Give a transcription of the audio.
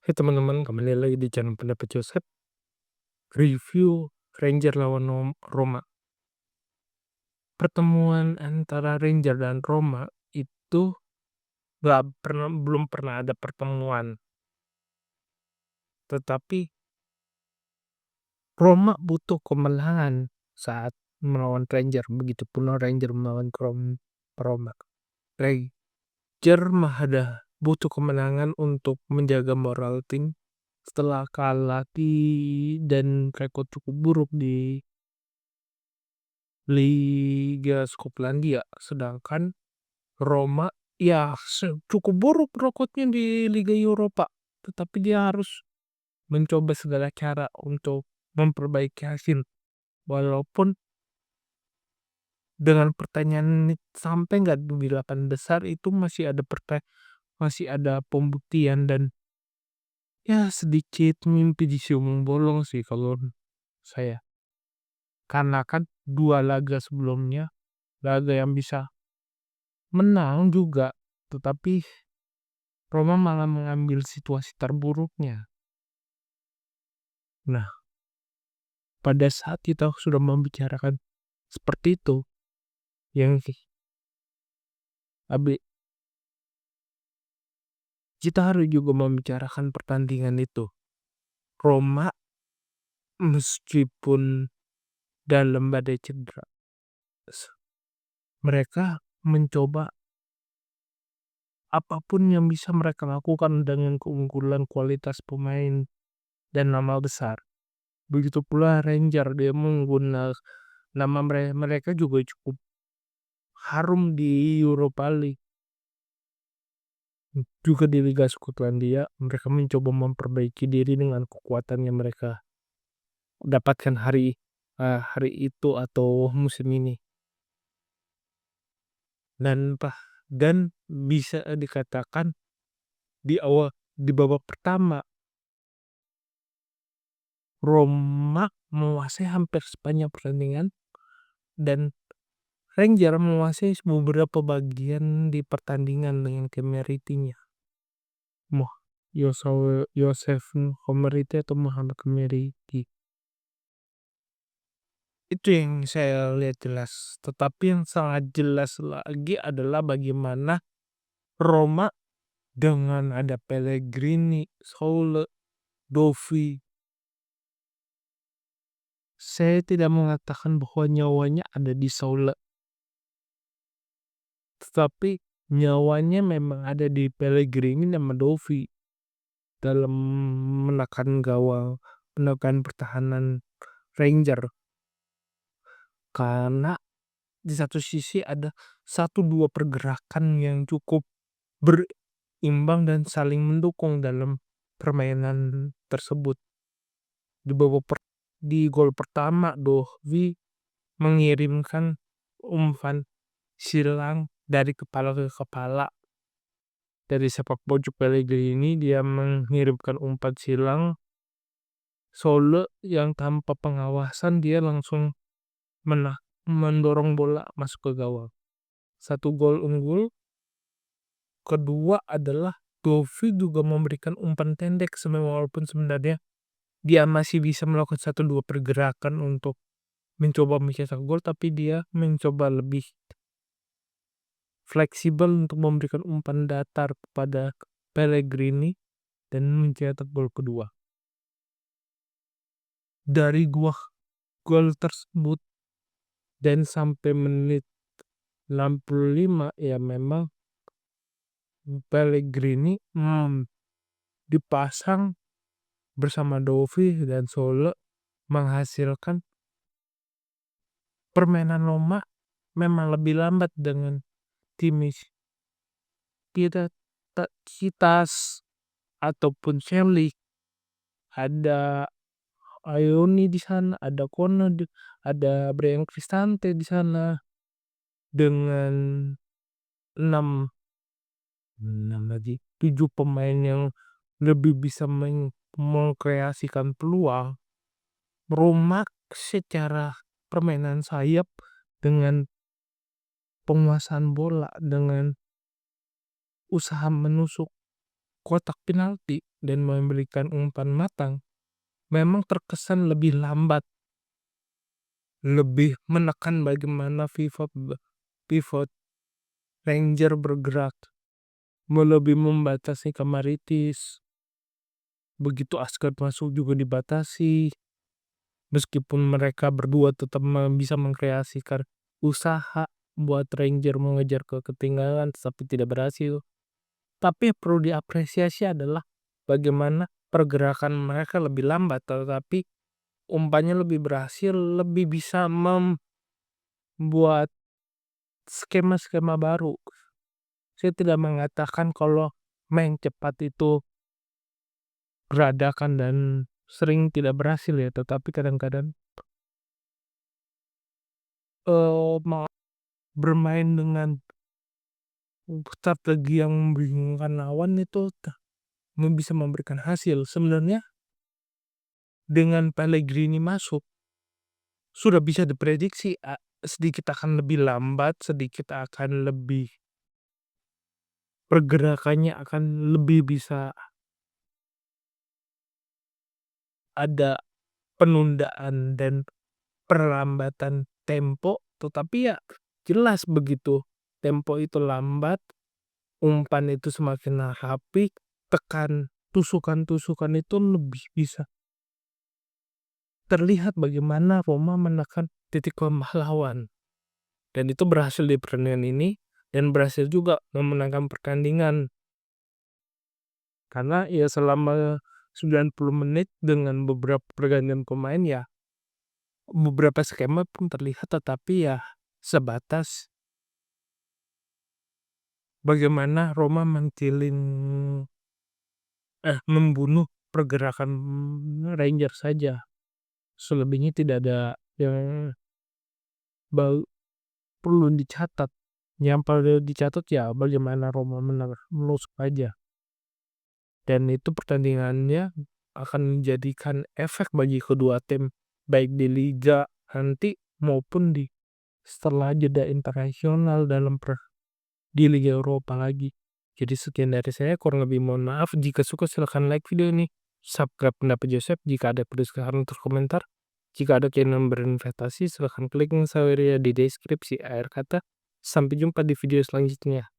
Hai teman-teman, kembali lagi di channel Pendapat Joseph. Review Ranger lawan Roma. Pertemuan antara Ranger dan Roma itu belum pernah ada pertemuan. Tetapi Roma butuh kemenangan saat melawan Ranger. Begitu pula Ranger melawan Roma. Ranger butuh kemenangan untuk menjaga moral tim setelah kalah dan rekor cukup buruk di Liga Skotlandia, sedangkan Roma ya cukup buruk rekornya di Liga Eropa, tetapi dia harus mencoba segala cara untuk memperbaiki hasil. Walaupun dengan pertanyaan sampai nggak di 8 besar itu masih ada pembuktian dan ya sedikit mimpi di siung bolong sih kalau saya. Karena kan 2 laga sebelumnya, laga yang bisa menang juga, tetapi Roma malah mengambil situasi terburuknya. Nah, pada saat kita sudah membicarakan seperti itu, yang kita harus juga membicarakan pertandingan itu. Roma meskipun dalam badai cedera, mereka mencoba apapun yang bisa mereka lakukan dengan keunggulan kualitas pemain dan nama besar. Begitu pula Ranger, dia menggunakan nama mereka juga cukup harum di Europa League. Juga di Liga Skotlandia, mereka mencoba memperbaiki diri dengan kekuatan yang mereka dapatkan hari itu atau musim ini. Dan bisa dikatakan di babak pertama Roma menguasai hampir sepanjang pertandingan dan Ranger menguasai beberapa bagian di pertandingan dengan Kemeritinya. Yosef Kemeriti atau Muhammad Kemeriti. Itu yang saya lihat jelas. Tetapi yang sangat jelas lagi adalah bagaimana Roma dengan ada Pellegrini, Soule, Dovi. Saya tidak mengatakan bahwa nyawanya ada di Soule, tetapi nyawanya memang ada di Pellegrini dan Dovi dalam menekan pertahanan Ranger. Karena di satu sisi ada 1-2 pergerakan yang cukup berimbang dan saling mendukung dalam permainan tersebut. Di gol pertama, Dovi mengirimkan umpan silang dari kepala ke kepala. Dari sepak pojok Pellegrini, dia mengirimkan umpan silang. Soule yang tanpa pengawasan dia langsung mendorong bola masuk ke gawang. 1 gol unggul. Kedua adalah Dovi juga memberikan umpan pendek walaupun sebenarnya dia masih bisa melakukan 1-2 pergerakan untuk mencoba mencetak gol, tapi dia mencoba lebih fleksibel untuk memberikan umpan datar kepada Pellegrini dan mencetak gol kedua. Dari 2 gol tersebut dan sampai menit 65 ya memang Pellegrini dipasang bersama Dovi dan Soule menghasilkan permainan Roma memang lebih lambat dengan timis Kitas ataupun Celik. Ada Ioni di sana, ada Kone, ada Bryan Cristante di sana dengan 7 pemain yang lebih bisa mengkreasikan peluang. Roma secara permainan sayap dengan penguasaan bola, dengan usaha menusuk kotak penalti dan memberikan umpan matang memang terkesan lebih lambat, lebih menekan bagaimana pivot Ranger bergerak, lebih membatasi Kamaritis. Begitu Asgard masuk juga dibatasi. Meskipun mereka berdua tetap bisa mengkreasikan usaha buat Ranger mengejar ke ketinggalan, tapi tidak berhasil. Tapi yang perlu diapresiasi adalah bagaimana pergerakan mereka lebih lambat, tetapi umpannya lebih berhasil, lebih bisa membuat skema-skema baru. Saya tidak mengatakan kalau main cepat itu geradakan dan sering tidak berhasil ya, tetapi kadang-kadang bermain dengan strategi yang membingungkan lawan itu bisa memberikan hasil. Sebenarnya dengan Pellegrini masuk sudah bisa diprediksi sedikit akan lebih lambat, sedikit akan lebih pergerakannya akan lebih bisa ada penundaan dan perlambatan tempo, tetapi ya jelas begitu tempo itu lambat, umpan itu semakin rapi, tekan tusukan-tusukan itu lebih bisa terlihat bagaimana Roma menekan titik lemah lawan. Dan itu berhasil di pertandingan ini, dan berhasil juga memenangkan pertandingan. Karena ya selama 90 menit dengan beberapa pergantian pemain ya, beberapa skema pun terlihat, tetapi ya sebatas bagaimana Roma membunuh pergerakan Ranger saja. Selebihnya tidak ada yang perlu dicatat. Yang perlu dicatat ya bagaimana Roma menusuk aja. Dan itu pertandingannya akan menjadikan efek bagi kedua tim, baik di Liga nanti maupun setelah jeda internasional di Liga Eropa lagi. Jadi sekian dari saya, kurang lebih mohon maaf. Jika suka silahkan like video ini, subscribe pendapat Joseph. Jika ada saran atau komentar, jika ada keinginan berinvestasi, silahkan klik link saya di deskripsi akhir kata. Sampai jumpa di video selanjutnya.